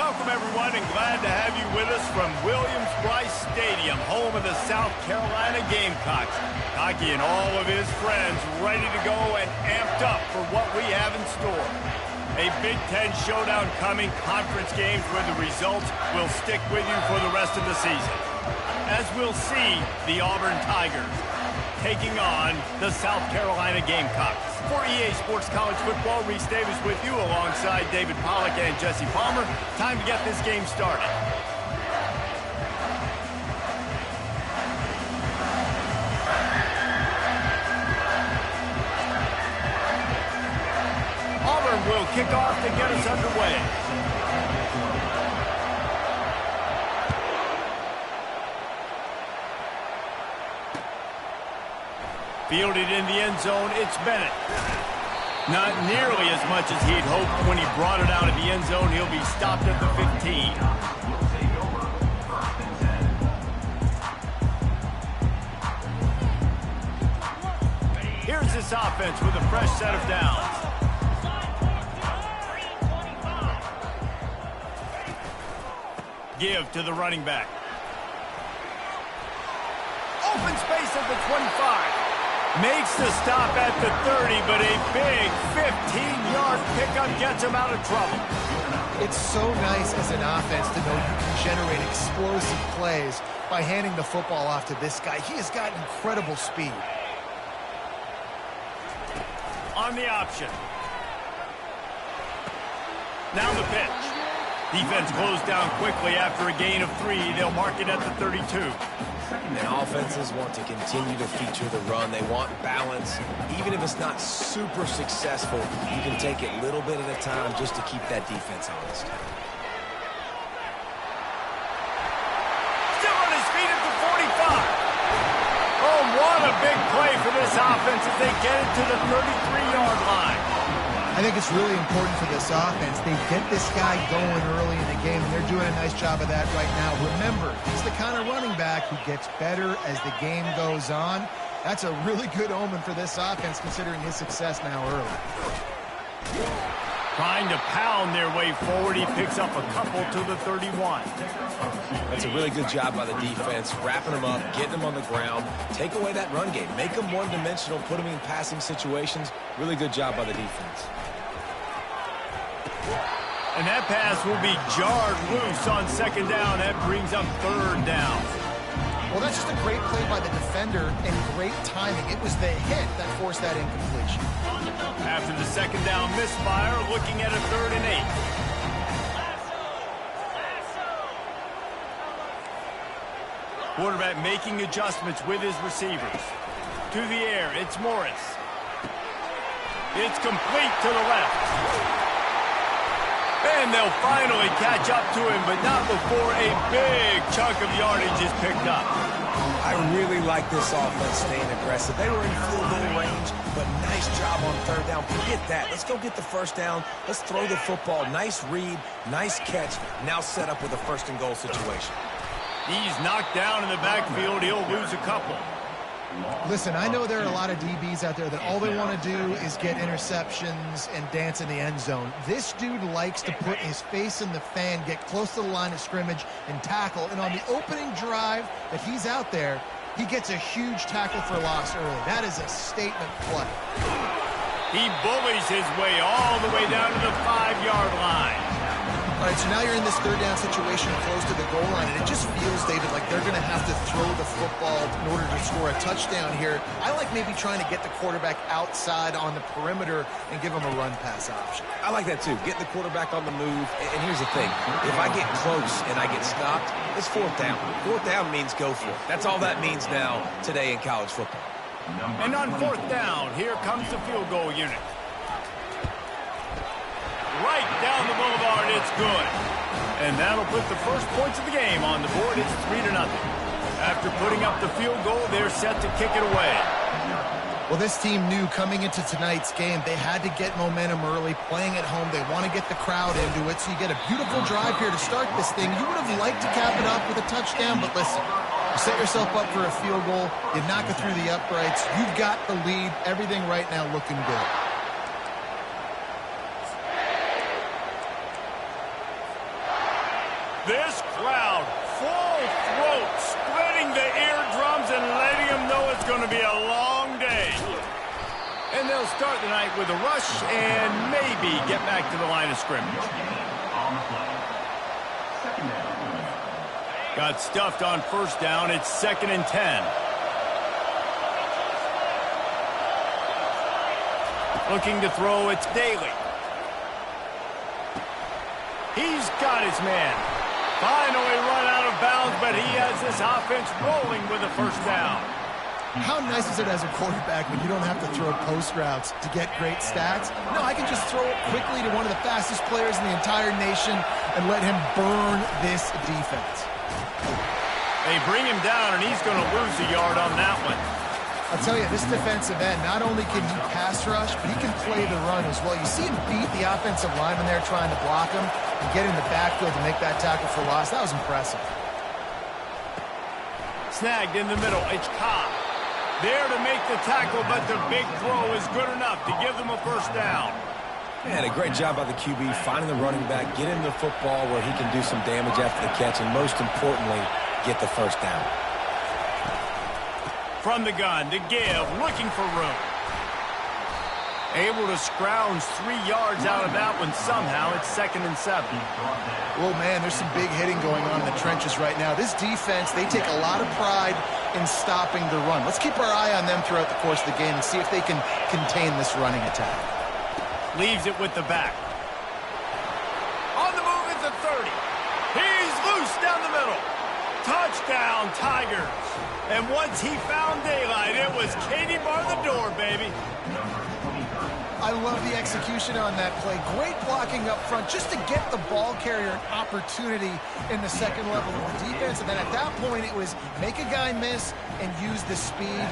Welcome, everyone, and glad to have you with us from Williams-Brice Stadium, home of the South Carolina Gamecocks. Hockey and all of his friends ready to go and amped up for what we have in store. A Big Ten showdown coming, conference games where the results will stick with you for the rest of the season. As we'll see, the Auburn Tigers taking on the South Carolina Gamecocks. For EA Sports College Football, Reese Davis with you alongside David Pollack and Jesse Palmer. Time to get this game started. Auburn will kick off to get us underway. Fielded in the end zone, it's Bennett. Not nearly as much as he'd hoped when he brought it out of the end zone. He'll be stopped at the 15. Here's this offense with a fresh set of downs. Give to the running back. Open space at the 25. Makes the stop at the 30, but a big 15-yard pickup gets him out of trouble. It's so nice as an offense to know you can generate explosive plays by handing the football off to this guy. He has got incredible speed. On the option. Now the pitch. Defense closed down quickly after a gain of 3. They'll mark it at the 32. And offenses want to continue to feature the run. They want balance. Even if it's not super successful, you can take it little bit at a time just to keep that defense honest. Still on his feet at the 45. Oh, what a big play for this offense as they get it to the 33-yard line. I think it's really important for this offense. They get this guy going early in the game, and they're doing a nice job of that right now. Remember, he's the kind of running back who gets better as the game goes on. That's a really good omen for this offense, considering his success now early. Trying to pound their way forward. He picks up a couple to the 31. That's a really good job by the defense, wrapping them up, getting them on the ground. Take away that run game. Make them one-dimensional, put them in passing situations. Really good job by the defense. And that pass will be jarred loose on second down. That brings up third down. Well, that's just a great play by the defender and great timing. It was the hit that forced that incompletion. After the second down misfire, looking at a 3rd and 8. Quarterback making adjustments with his receivers. To the air, it's Morris. It's complete to the left. And they'll finally catch up to him, but not before a big chunk of yardage is picked up. I really like this offense staying aggressive. They were in field goal range, but nice job on 3rd down. Forget that. Let's go get the 1st down. Let's throw the football. Nice read, nice catch. Now set up with a 1st and goal situation. He's knocked down in the backfield. He'll lose a couple. Listen, I know there are a lot of DBs out there that all they want to do is get interceptions and dance in the end zone. This dude likes to put his face in the fan, get close to the line of scrimmage, and tackle. And on the opening drive that he's out there, he gets a huge tackle for loss early. That is a statement play. He bullies his way all the way down to the 5-yard line. All right, so now you're in this 3rd down situation close to the goal line, and it just feels, David, like they're going to have to throw the football in order to score a touchdown here. I like maybe trying to get the quarterback outside on the perimeter and give him a run-pass option. I like that, too. Getting the quarterback on the move. And here's the thing. If I get close and I get stopped, it's 4th down. 4th down means go for it. That's all that means now today in college football. And on 4th down, here comes the field goal unit. Right down the boulevard, it's good. And that'll put the first points of the game on the board. It's 3-0. After putting up the field goal, they're set to kick it away. Well, this team knew coming into tonight's game they had to get momentum early, playing at home. They want to get the crowd into it, so you get a beautiful drive here to start this thing. You would have liked to cap it off with a touchdown, but listen, you set yourself up for a field goal, you knock it through the uprights, you've got the lead, everything right now looking good. going to be a long day. And they'll start the night with a rush and maybe get back to the line of scrimmage. Got stuffed on first down. It's 2nd and 10. Looking to throw, it's Daly. He's got his man. Finally run out of bounds, but he has this offense rolling with a first down. How nice is it as a quarterback when you don't have to throw post routes to get great stats? No, I can just throw it quickly to one of the fastest players in the entire nation and let him burn this defense. They bring him down, and he's going to lose a yard on that one. I'll tell you, this defensive end, not only can he pass rush, but he can play the run as well. You see him beat the offensive lineman there trying to block him and get in the backfield to make that tackle for loss. That was impressive. Snagged in the middle. Ncaa there to make the tackle, but the big throw is good enough to give them a first down. Man, a great job by the QB finding the running back, get him the football where he can do some damage after the catch, and most importantly, get the first down. From the gun to give, looking for room. Able to scrounge 3 yards out of that one somehow. It's 2nd and 7. Well, man, there's some big hitting going on in the trenches right now. This defense, they take a lot of pride in stopping the run. Let's keep our eye on them throughout the course of the game and see if they can contain this running attack. Leaves it with the back. On the move at the 30. He's loose down the middle. Touchdown, Tigers. And once he found daylight, it was Katie bar the door, baby. I love the execution on that play. Great blocking up front just to get the ball carrier an opportunity in the second level of the defense. And then at that point, it was make a guy miss and use the speed.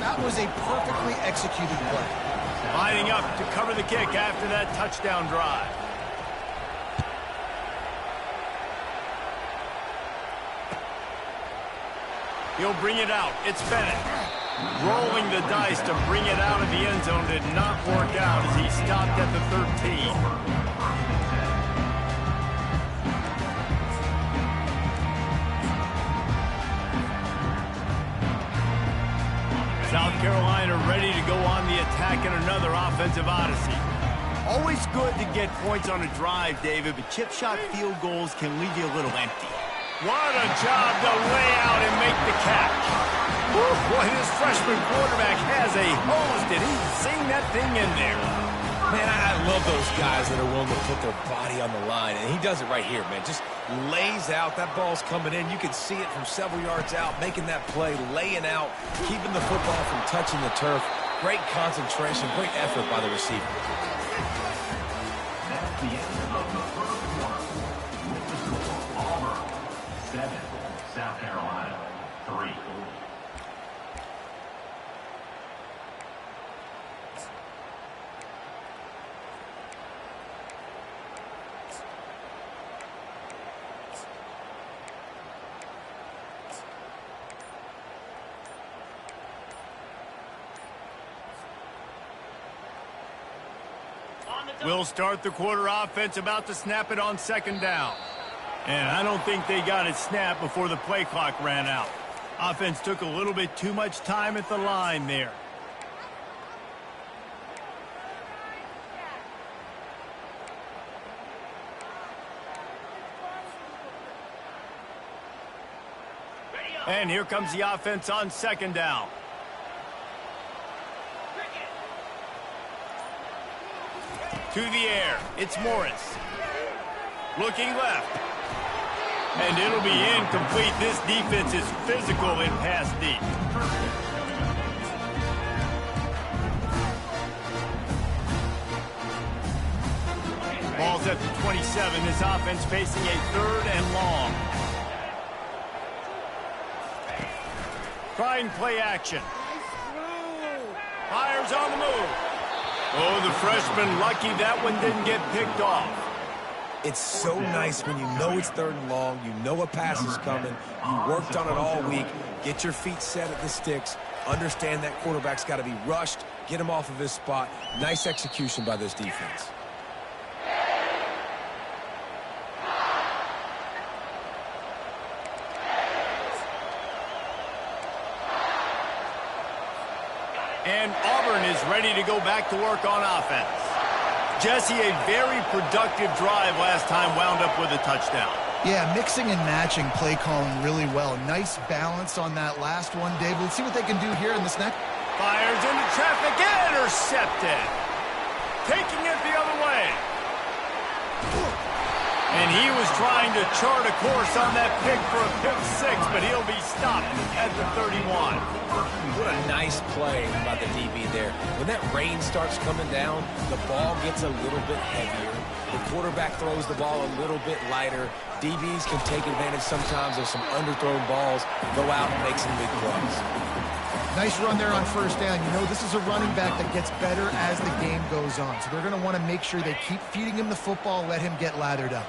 That was a perfectly executed play. Lining up to cover the kick after that touchdown drive. He'll bring it out. It's Bennett. Rolling the dice to bring it out of the end zone did not work out as he stopped at the 13. South Carolina ready to go on the attack in another offensive odyssey. Always good to get points on a drive, David, but chip shot field goals can leave you a little empty. What a job to lay out and make the catch. Woo, boy, this freshman quarterback has a hose. Did he sing that thing in there? Man, I love those guys that are willing to put their body on the line, and he does it right here, man. Just lays out. That ball's coming in. You can see it from several yards out, making that play, laying out, keeping the football from touching the turf. Great concentration, great effort by the receiver. That's the end of the first quarter. With the score, Auburn 7, South Carolina 3. We'll start the quarter offense, about to snap it on second down. And I don't think they got it snapped before the play clock ran out. Offense took a little bit too much time at the line there. And here comes the offense on second down. To the air, it's Morris. Looking left. And it'll be incomplete. This defense is physical in pass deep. Ball's at the 27. This offense facing a 3rd and long. Trying play action. Fires on the move. Oh, the freshman lucky that one didn't get picked off. It's so nice when you know it's 3rd and long, you know a pass is coming, you worked on it all week, get your feet set at the sticks, understand that quarterback's got to be rushed, get him off of his spot. Nice execution by this defense. And Auburn is ready to go back to work on offense. Jesse, a very productive drive last time wound up with a touchdown. Yeah, mixing and matching play calling really well. Nice balance on that last one, Dave. Let's see what they can do here in this next. Fires into traffic, intercepted. Taking it the other way. And he was trying to chart a course on that pick for a pick six, but he'll be stopped at the 31. What a nice play by the DB there. When that rain starts coming down, the ball gets a little bit heavier. The quarterback throws the ball a little bit lighter. DBs can take advantage sometimes of some underthrown balls, go out and make some big plays. Nice run there on first down. You know, this is a running back that gets better as the game goes on. So they're going to want to make sure they keep feeding him the football, let him get lathered up.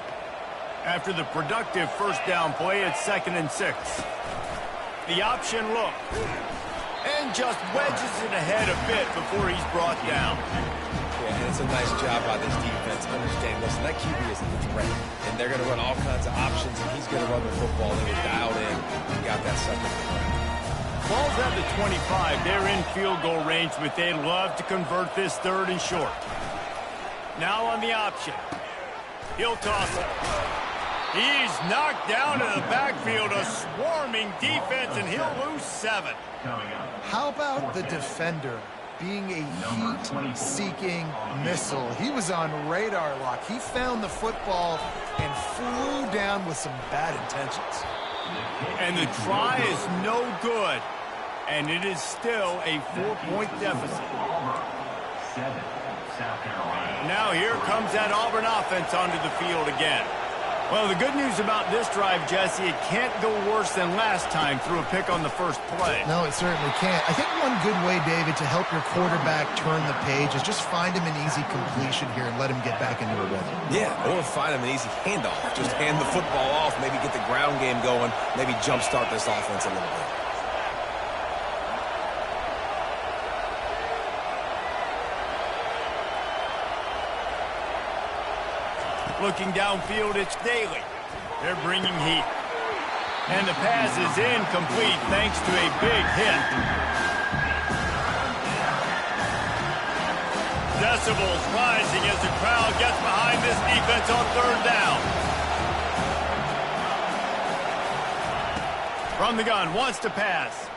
After the productive first down play, it's 2nd and 6. The option look. And just wedges it ahead a bit before he's brought down. Yeah, and it's a nice job by this defense. Understand, listen, that QB is a threat. And they're going to run all kinds of options, and he's going to run the football. They were dialed in and got that second play. Ball's at the 25. They're in field goal range, but they'd love to convert this 3rd and short. Now on the option. He'll toss it. He's knocked down in the backfield, a swarming defense, and he'll lose 7. How about the defender being a heat-seeking missile? He was on radar lock. He found the football and flew down with some bad intentions. And the try is no good. And it is still a 4-point deficit. Now here comes that Auburn offense onto the field again. Well, the good news about this drive, Jesse, it can't go worse than last time through a pick on the first play. No, it certainly can't. I think one good way, David, to help your quarterback turn the page is just find him an easy completion here and let him get back into a rhythm. Yeah, or find him an easy handoff. Just hand the football off, maybe get the ground game going, maybe jumpstart this offense a little bit. Looking downfield, it's Daly. They're bringing heat. And the pass is incomplete thanks to a big hit. Decibels rising as the crowd gets behind this defense on 3rd down. From the gun, wants to pass.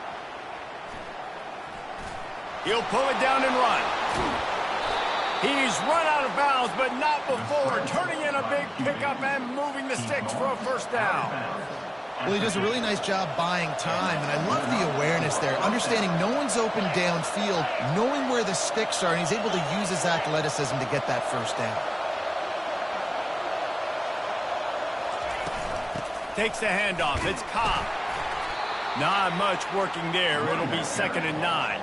He'll pull it down and run. He's run out of bounds, but not before turning in a big pickup and moving the sticks for a first down. Well, he does a really nice job buying time, and I love the awareness there. Understanding no one's open downfield, knowing where the sticks are, and he's able to use his athleticism to get that first down. Takes the handoff. It's Ncaa. Not much working there. It'll be 2nd and 9.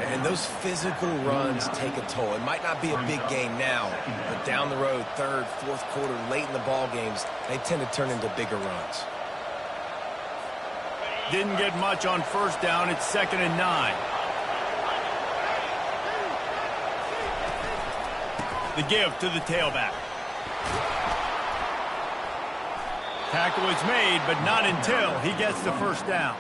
And those physical runs take a toll. It might not be a big game now, but down the road, 3rd, 4th quarter, late in the ball games, they tend to turn into bigger runs. Didn't get much on first down. It's 2nd and 9. The give to the tailback. Tackle is made, but not until he gets the first down.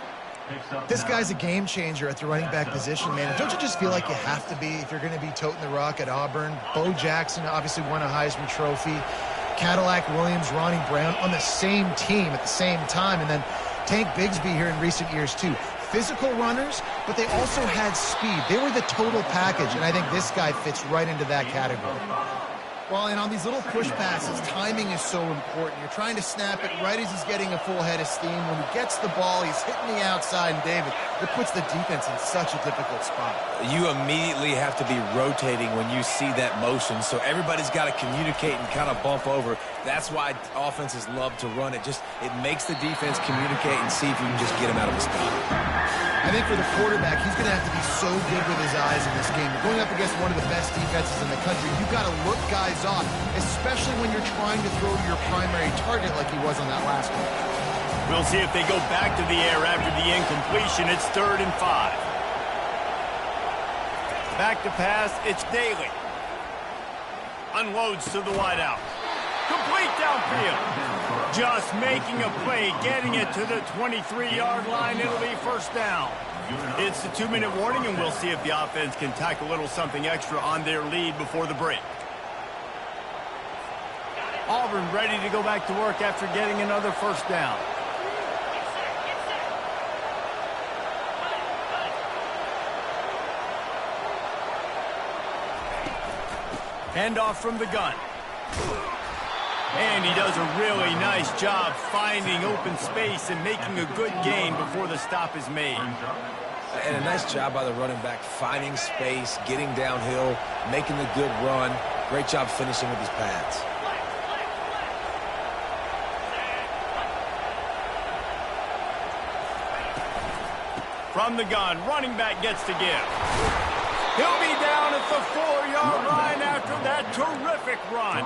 This guy's a game changer at the running back position, man. Don't you just feel like you have to be if you're going to be toting the rock at Auburn? Bo Jackson obviously won a Heisman Trophy. Cadillac Williams, Ronnie Brown on the same team at the same time. And then Tank Bigsby here in recent years, too. Physical runners, but they also had speed. They were the total package, and I think this guy fits right into that category. Well, and on these little push passes, timing is so important. You're trying to snap it right as he's getting a full head of steam. When he gets the ball, he's hitting the outside, and David, it puts the defense in such a difficult spot. You immediately have to be rotating when you see that motion, so everybody's got to communicate and kind of bump over. That's why offenses love to run it. It makes the defense communicate and see if you can just get him out of his spot. I think for the quarterback, he's going to have to be so good with his eyes in this game. You're going up against one of the best defenses in the country. You've got to look guys off, especially when you're trying to throw to your primary target like he was on that last one. We'll see if they go back to the air after the incompletion. It's 3rd and 5. Back to pass, it's Daly. Unloads to the wideout. Complete downfield. Just making a play, getting it to the 23-yard line. It'll be first down. It's the 2-minute warning, and we'll see if the offense can tack a little something extra on their lead before the break. Auburn ready to go back to work after getting another first down. Handoff from the gun. And he does a really nice job finding open space and making a good gain before the stop is made. And a nice job by the running back, finding space, getting downhill, making a good run. Great job finishing with his pads. From the gun, running back gets to give. He'll be down at the 4-yard line after that terrific run.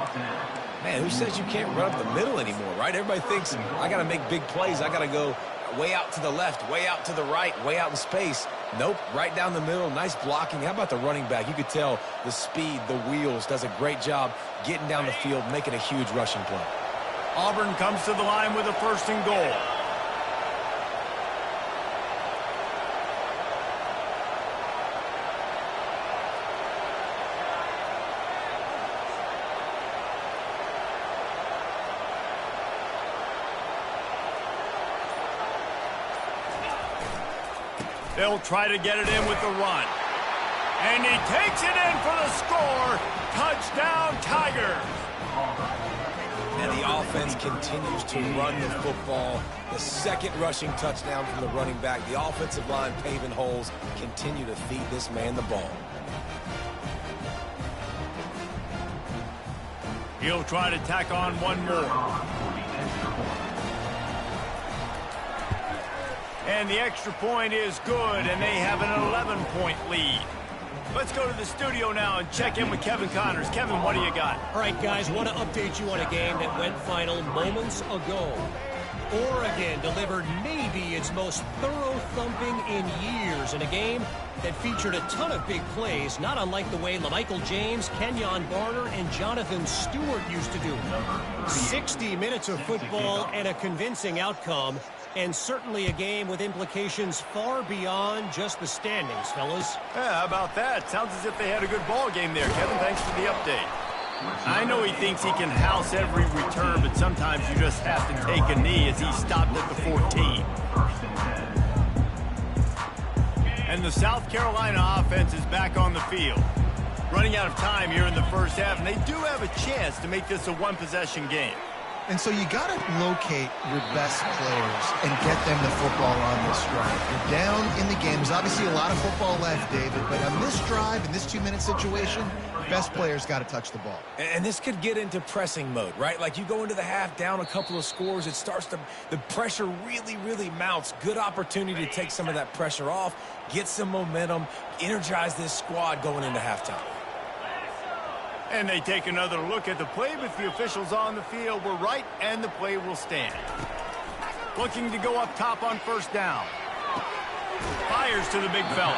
Man, who says you can't run up the middle anymore, right? Everybody thinks, I got to make big plays. I got to go way out to the left, way out to the right, way out in space. Nope, right down the middle, nice blocking. How about the running back? You could tell the speed, the wheels, does a great job getting down the field, making a huge rushing play. Auburn comes to the line with a 1st and goal. They'll try to get it in with the run. And he takes it in for the score. Touchdown, Tigers. And the offense continues to run the football. The 2nd rushing touchdown from the running back. The offensive line paving holes. Continue to feed this man the ball. He'll try to tack on one more. And the extra point is good, and they have an 11-point lead. Let's go to the studio now and check in with Kevin Connors. Kevin, what do you got? All right, guys, want to update you on a game that went final moments ago. Oregon delivered maybe its most thorough thumping in years in a game that featured a ton of big plays, not unlike the way LaMichael James, Kenyon Barner, and Jonathan Stewart used to do it. 60 minutes of football and a convincing outcome, and certainly a game with implications far beyond just the standings, fellas. Yeah, how about that? Sounds as if they had a good ball game there, Kevin. Thanks for the update. I know he thinks he can house every return, but sometimes you just have to take a knee as he stopped at the 14. And the South Carolina offense is back on the field. Running out of time here in the first half, and they do have a chance to make this a one-possession game. And so you got to locate your best players and get them the football on this drive. You're down in the game. There's obviously a lot of football left, David, but on this drive, in this 2-minute situation, best players got to touch the ball. And this could get into pressing mode, right? Like you go into the half down a couple of scores, it starts to, the pressure really mounts. Good opportunity to take some of that pressure off, get some momentum, energize this squad going into halftime. And they take another look at the play, but the officials on the field were right, and the play will stand. Looking to go up top on 1st down. Fires to the big fella.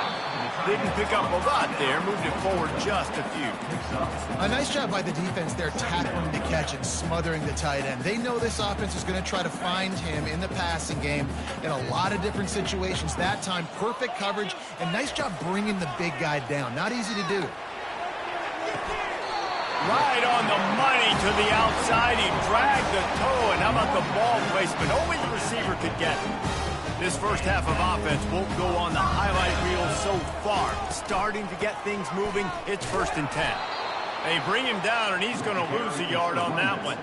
Didn't pick up a lot there, moved it forward just a few. A nice job by the defense there, tackling the catch and smothering the tight end. They know this offense is going to try to find him in the passing game in a lot of different situations. That time, perfect coverage, and nice job bringing the big guy down. Not easy to do. Right on the money to the outside. He dragged the toe, and how about the ball placement? Only the receiver could get it. This first half of offense won't go on the highlight reel so far. Starting to get things moving. It's 1st and 10. They bring him down, and he's going to lose a yard on that one.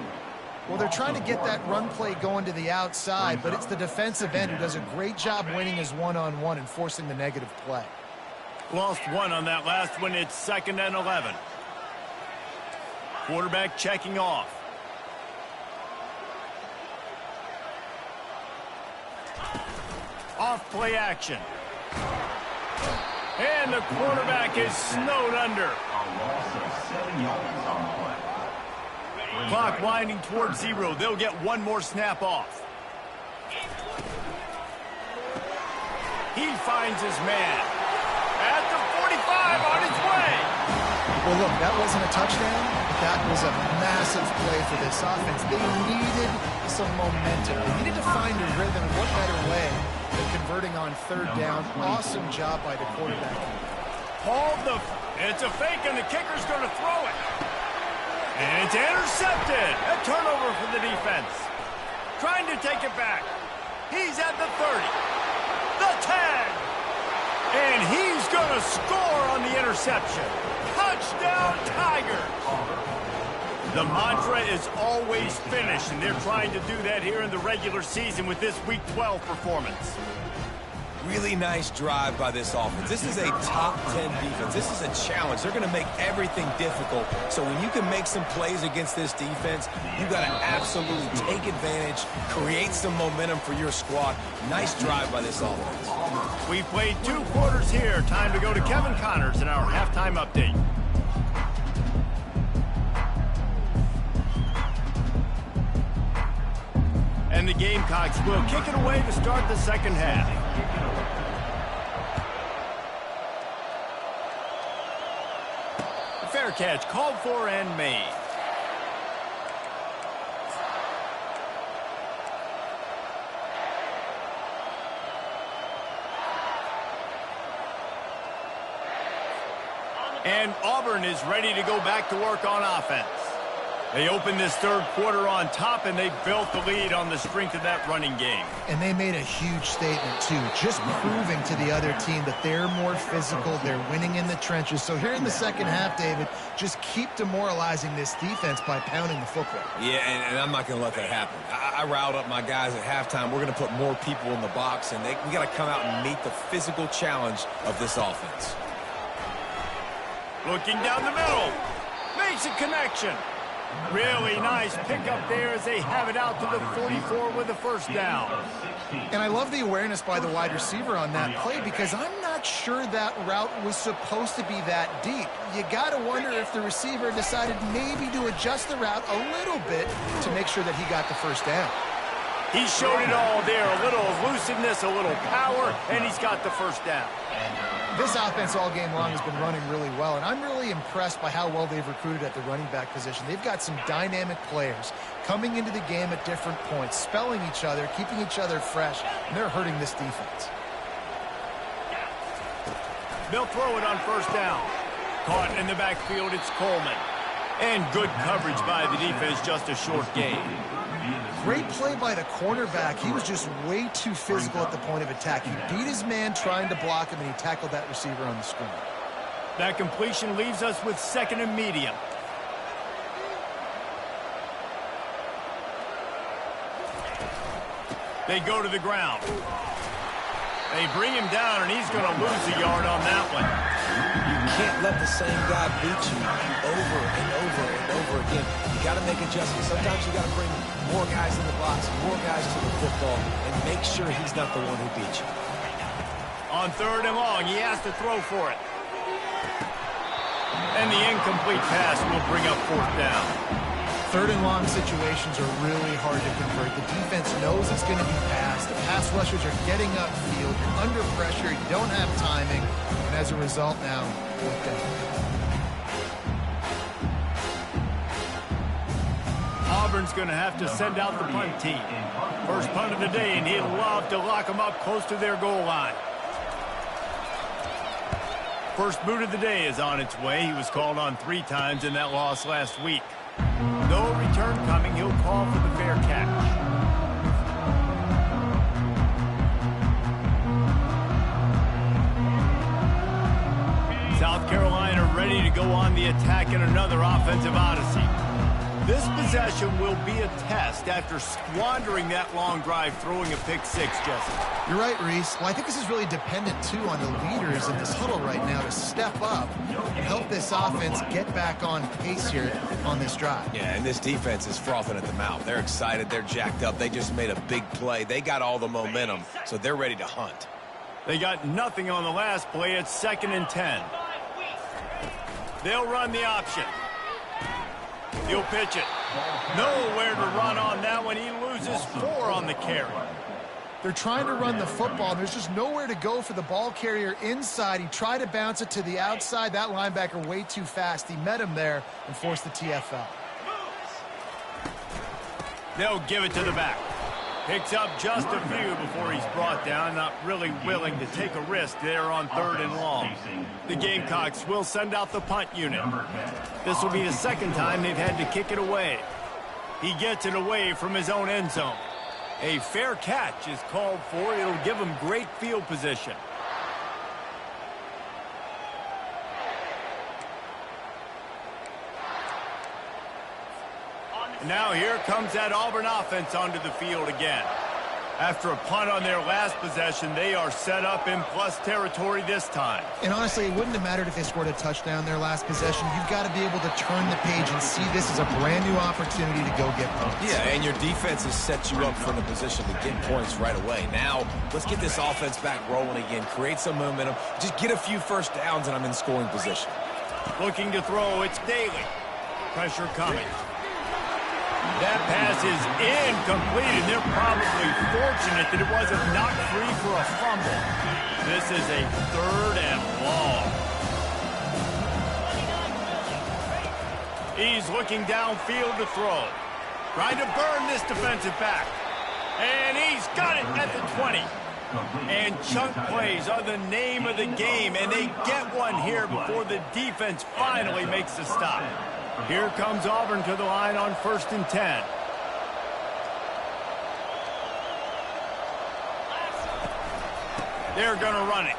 Well, they're trying to get that run play going to the outside, but it's the defensive end who does a great job winning his one-on-one and forcing the negative play. Lost one on that last one. It's 2nd and 11. Quarterback checking off. Off play action. And the quarterback is snowed under. A loss of 7 yards on the play. Clock winding towards 0. They'll get one more snap off. He finds his man. At the 45 on his way. Well, look, that wasn't a touchdown, but that was a massive play for this offense. They needed some momentum. They needed to find a rhythm, and what better way than converting on third down. Awesome job by the quarterback. It's a fake, and the kicker's going to throw it. And it's intercepted. A turnover for the defense. Trying to take it back. He's at the 30. The tag. And he's going to score on the interception. Touchdown, Tigers. The mantra is always finish, and they're trying to do that here in the regular season with this Week 12 performance. Really nice drive by this offense. This is a top 10 defense. This is a challenge. They're going to make everything difficult. So when you can make some plays against this defense, you got to absolutely take advantage, create some momentum for your squad. Nice drive by this offense. We played 2 quarters here. Time to go to Kevin Connors in our halftime update. And the Gamecocks will kick it away to start the second half. Fair catch called for and made. And Auburn is ready to go back to work on offense. They opened this third quarter on top, and they built the lead on the strength of that running game. And they made a huge statement, too, just proving to the other team that they're more physical, they're winning in the trenches. So here in the second half, David, just keep demoralizing this defense by pounding the football. Yeah, and I'm not going to let that happen. I riled up my guys at halftime. We're going to put more people in the box, and we got to come out and meet the physical challenge of this offense. Looking down the middle. Makes a connection. Really nice pickup there as they have it out to the 44 with a first down. And I love the awareness by the wide receiver on that play because I'm not sure that route was supposed to be that deep. You got to wonder if the receiver decided maybe to adjust the route a little bit to make sure that he got the first down. He showed it all there. A little elusiveness, a little power, and he's got the first down. This offense all game long has been running really well, and I'm really impressed by how well they've recruited at the running back position. They've got some dynamic players coming into the game at different points, spelling each other, keeping each other fresh, and they're hurting this defense. They'll throw it on first down. Caught in the backfield, it's Coleman. And good coverage by the defense, just a short gain. Great play by the cornerback. He was just way too physical at the point of attack. He beat his man trying to block him, and he tackled that receiver on the screen. That completion leaves us with second and medium. They go to the ground. They bring him down, and he's going to lose a yard on that one. You can't let the same guy beat you over and over and over again. You got to make adjustments. Sometimes you got to bring more guys in the box, more guys to the football, and make sure he's not the one who beat you. On third and long, he has to throw for it. And the incomplete pass will bring up fourth down. Third and long situations are really hard to convert. The defense knows it's going to be passed. The pass rushers are getting upfield. You're under pressure. You don't have timing. And as a result now, fourth down. Auburn's going to have to send out the punt team. First punt of the day, and he'd love to lock them up close to their goal line. First boot of the day is on its way. He was called on 3 times in that loss last week. No return coming. He'll call for the fair catch. South Carolina ready to go on the attack in another offensive odyssey. This possession will be a test after squandering that long drive, throwing a pick six, Jesse. You're right, Reese. Well, I think this is really dependent, too, on the leaders in this huddle right now to step up and help this offense get back on pace here on this drive. Yeah, and this defense is frothing at the mouth. They're excited. They're jacked up. They just made a big play. They got all the momentum, so they're ready to hunt. They got nothing on the last play. It's 2nd and 10. They'll run the option. He'll pitch it. Nowhere to run on that one. He loses 4 on the carry. They're trying to run the football, and there's just nowhere to go for the ball carrier inside. He tried to bounce it to the outside. That linebacker way too fast. He met him there and forced the TFL. They'll give it to the back. Picks up just a few before he's brought down. Not really willing to take a risk there on 3rd and long. The Gamecocks will send out the punt unit. This will be the second time they've had to kick it away. He gets it away from his own end zone. A fair catch is called for. It'll give him great field position. Now here comes that Auburn offense onto the field again. After a punt on their last possession, they are set up in plus territory this time. And honestly, it wouldn't have mattered if they scored a touchdown their last possession. You've got to be able to turn the page and see this as a brand new opportunity to go get points. Yeah, and your defense has set you up for the position to get points right away. Now, let's get this offense back rolling again, create some momentum, just get a few first downs, and I'm in scoring position. Looking to throw, it's Daly. Pressure coming. That pass is incomplete, and they're probably fortunate that it wasn't knocked free for a fumble. This is a 3rd and long. He's looking downfield to throw. Trying to burn this defensive back. And he's got it at the 20. And chunk plays are the name of the game, and they get one here before the defense finally makes a stop. Here comes Auburn to the line on 1st and 10. They're going to run it.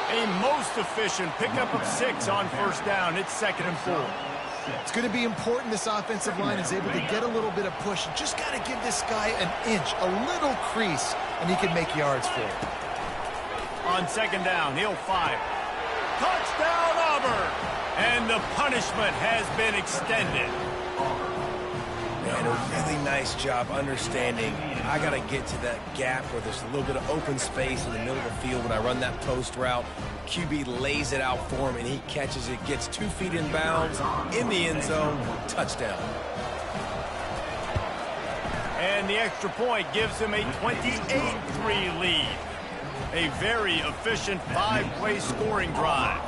A most efficient pickup of 6 on 1st down. It's 2nd and 4. It's going to be important this offensive line is able to get a little bit of push. You just got to give this guy an inch, a little crease, and he can make yards for it. On 2nd down, he'll fire. Touchdown, Auburn! And the punishment has been extended. Man, a really nice job understanding I got to get to that gap where there's a little bit of open space in the middle of the field when I run that post route. QB lays it out for him, and he catches it, gets 2 feet in bounds, in the end zone, touchdown. And the extra point gives him a 28-3 lead. A very efficient 5-play scoring drive.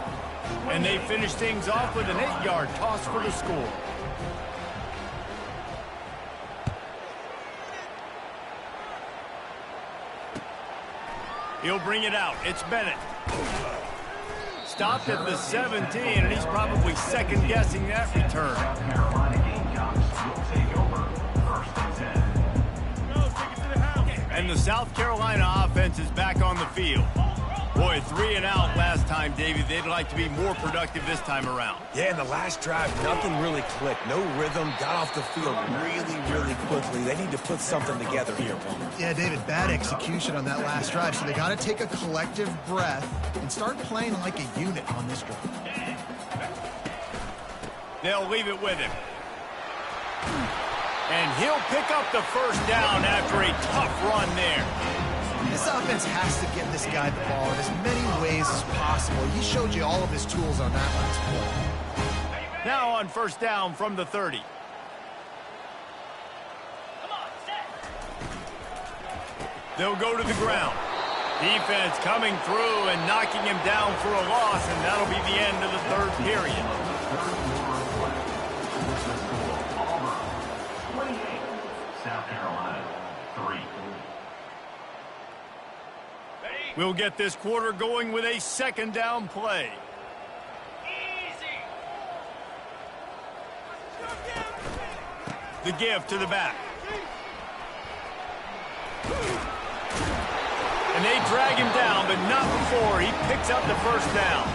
And they finish things off with an 8-yard toss for the score. He'll bring it out. It's Bennett. Stopped at the 17, and he's probably second-guessing that return. Carolina Gamecocks will take over 1st and 10. And the South Carolina offense is back on the field. Boy, 3 and out last time, Davey. They'd like to be more productive this time around. Yeah, in the last drive, nothing really clicked. No rhythm, got off the field really quickly. They need to put something together here. Yeah, David, bad execution on that last drive, so they got to take a collective breath and start playing like a unit on this drive. They'll leave it with him. And he'll pick up the 1st down after a tough run there. This offense has to get this guy the ball in as many ways as possible. He showed you all of his tools on that last play. Now on 1st down from the 30. They'll go to the ground. Defense coming through and knocking him down for a loss, and that'll be the end of the 3rd period. Auburn 28, South Carolina 3. We'll get this quarter going with a 2nd down play. The give to the back. And they drag him down, but not before he picks up the 1st down.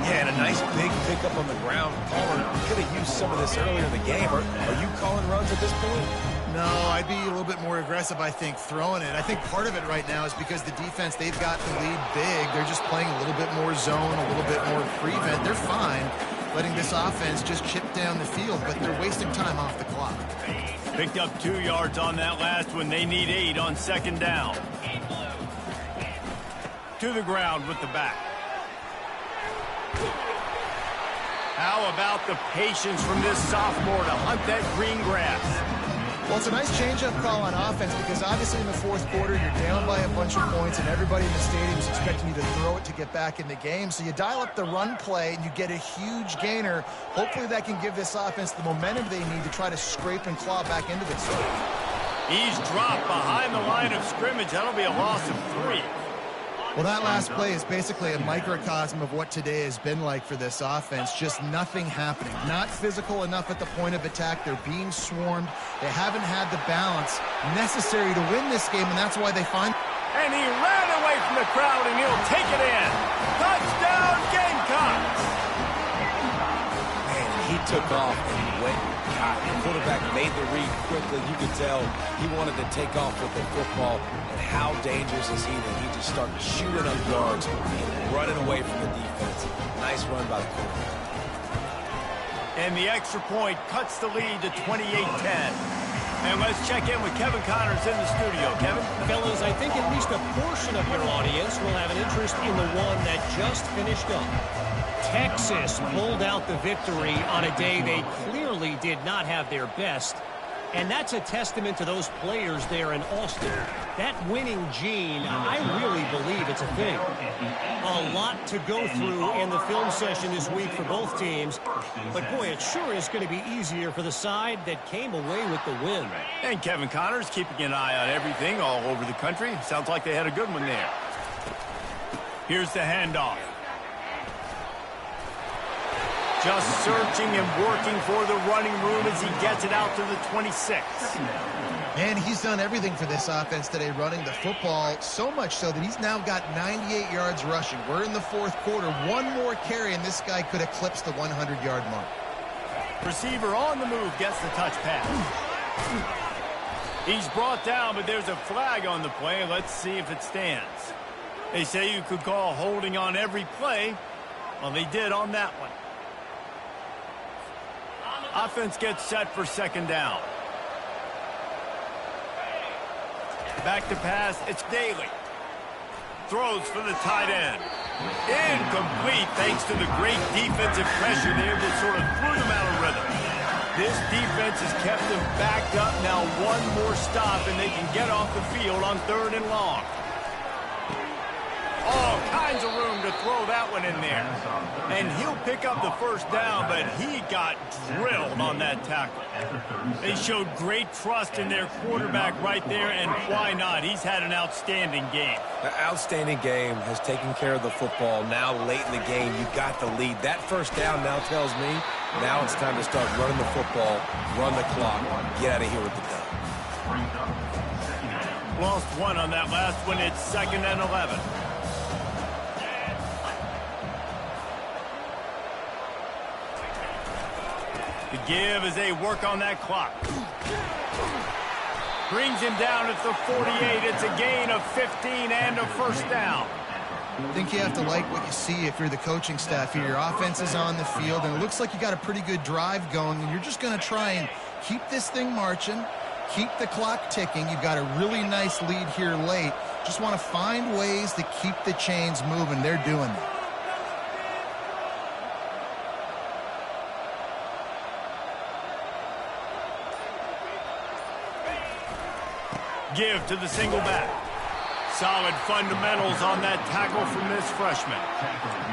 Yeah, and a nice big pickup on the ground. Auburn could have used some of this earlier in the game. Are you calling runs at this point? No, I'd be a little bit more aggressive, I think, throwing it. I think part of it right now is because the defense, they've got the lead big. They're just playing a little bit more zone, a little bit more prevent. They're fine letting this offense just chip down the field, but they're wasting time off the clock. Picked up 2 yards on that last one. They need 8 on 2nd down. To the ground with the back. How about the patience from this sophomore to hunt that green grass? Well, it's a nice change-up call on offense because obviously in the fourth quarter, you're down by a bunch of points and everybody in the stadium is expecting you to throw it to get back in the game. So you dial up the run play and you get a huge gainer. Hopefully that can give this offense the momentum they need to try to scrape and claw back into this. He's dropped behind the line of scrimmage. That'll be a loss of 3. Well, that last play is basically a microcosm of what today has been like for this offense. Just nothing happening. Not physical enough at the point of attack. They're being swarmed. They haven't had the balance necessary to win this game, and that's why they find... And he ran away from the crowd, and he'll take it in. Touchdown, Gamecocks! Man, he took off and went. God, the quarterback made the read quickly. You could tell he wanted to take off with the football. And how dangerous is he that he just started shooting up yards and running away from the defense. Nice run by the quarterback. And the extra point cuts the lead to 28-10. And let's check in with Kevin Connors in the studio. Kevin? Fellas, I think at least a portion of your audience will have an interest in the one that just finished up. Texas pulled out the victory on a day they clearly did not have their best. And that's a testament to those players there in Austin. That winning gene, I really believe it's a thing. A lot to go through in the film session this week for both teams. But, boy, it sure is going to be easier for the side that came away with the win. And Kevin Connors keeping an eye on everything all over the country. Sounds like they had a good one there. Here's the handoff. Just searching and working for the running room as he gets it out to the 26. And he's done everything for this offense today, running the football, so much so that he's now got 98 yards rushing. We're in the fourth quarter. One more carry, and this guy could eclipse the 100-yard mark. Receiver on the move gets the touch pass. He's brought down, but there's a flag on the play. Let's see if it stands. They say you could call holding on every play. Well, they did on that one. Offense gets set for second down. Back to pass, it's Daly. Throws for the tight end. Incomplete thanks to the great defensive pressure there that sort of threw them out of rhythm. This defense has kept them backed up. Now one more stop and they can get off the field on 3rd and long. All kinds of room to throw that one in there. And he'll pick up the first down, but he got drilled on that tackle. They showed great trust in their quarterback right there, and why not? He's had an outstanding game. The outstanding game has taken care of the football. Now late in the game, you got the lead. That first down now tells me now it's time to start running the football, run the clock, get out of here with the dub. Lost one on that last one. It's 2nd and 11. The give as they work on that clock. Brings him down at the 48. It's a gain of 15 and a first down. I think you have to like what you see if you're the coaching staff here. Your offense is on the field, and it looks like you got a pretty good drive going, and you're just going to try and keep this thing marching, keep the clock ticking. You've got a really nice lead here late. Just want to find ways to keep the chains moving. They're doing that. Give to the single back. Solid fundamentals on that tackle from this freshman.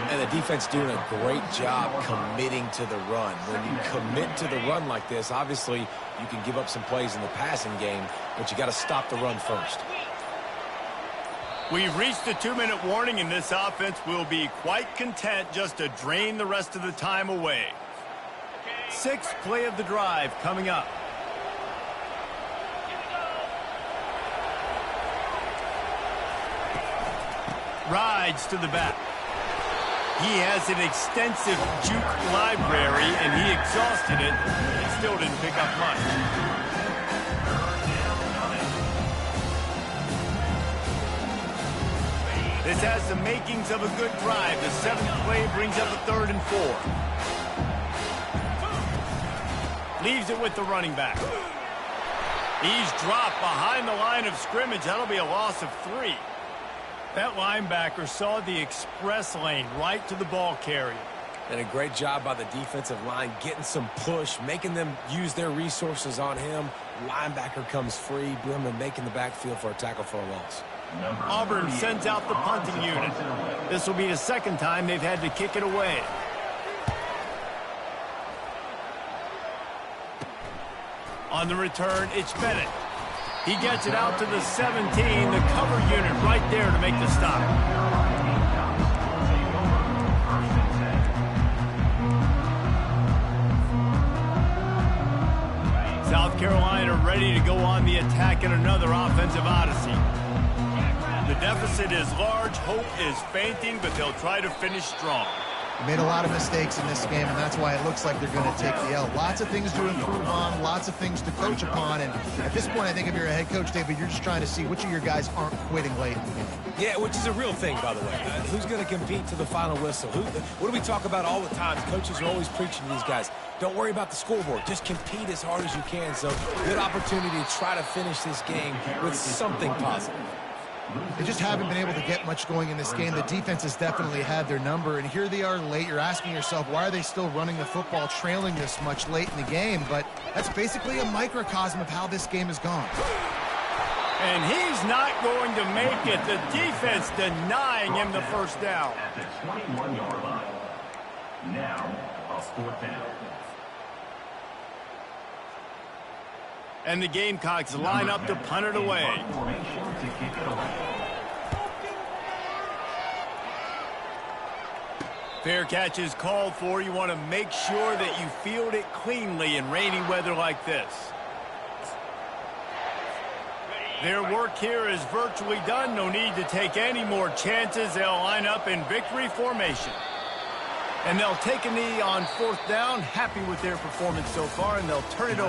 And the defense doing a great job committing to the run. When you commit to the run like this, obviously you can give up some plays in the passing game, but you got to stop the run first. We've reached the 2-minute warning, and this offense will be quite content just to drain the rest of the time away. 6th play of the drive coming up. Rides to the back. He has an extensive juke library, and he exhausted it and still didn't pick up much. This has the makings of a good drive. The 7th play brings up a 3rd and 4. Leaves it with the running back. He's dropped behind the line of scrimmage. That'll be a loss of 3. That linebacker saw the express lane right to the ball carrier. And a great job by the defensive line, getting some push, making them use their resources on him. Linebacker comes free, Brimley making the backfield for a tackle for a loss. Auburn sends out the punting unit. This will be the second time they've had to kick it away. On the return, it's Bennett. He gets it out to the 17, the cover unit right there to make the stop. South Carolina ready to go on the attack in another offensive odyssey. The deficit is large, hope is fainting, but they'll try to finish strong. They made a lot of mistakes in this game, and that's why it looks like they're going to take the L. Lots of things to improve on, lots of things to coach upon, and at this point, I think if you're a head coach, David, you're just trying to see which of your guys aren't quitting late in the game. Yeah, which is a real thing, by the way. Who's going to compete to the final whistle? What do we talk about all the time? Coaches are always preaching to these guys. Don't worry about the scoreboard. Just compete as hard as you can. So, good opportunity to try to finish this game with something positive. They just haven't been able to get much going in this game. The defense has definitely had their number, and here they are late. You're asking yourself, why are they still running the football trailing this much late in the game? But that's basically a microcosm of how this game has gone. And he's not going to make it. The defense denying him the first down. At the 21-yard line. Now, a fourth down. And the Gamecocks line up to punt it away. Fair catch is called for. You want to make sure that you field it cleanly in rainy weather like this. Their work here is virtually done. No need to take any more chances. They'll line up in victory formation. And they'll take a knee on fourth down. Happy with their performance so far, and they'll turn it over.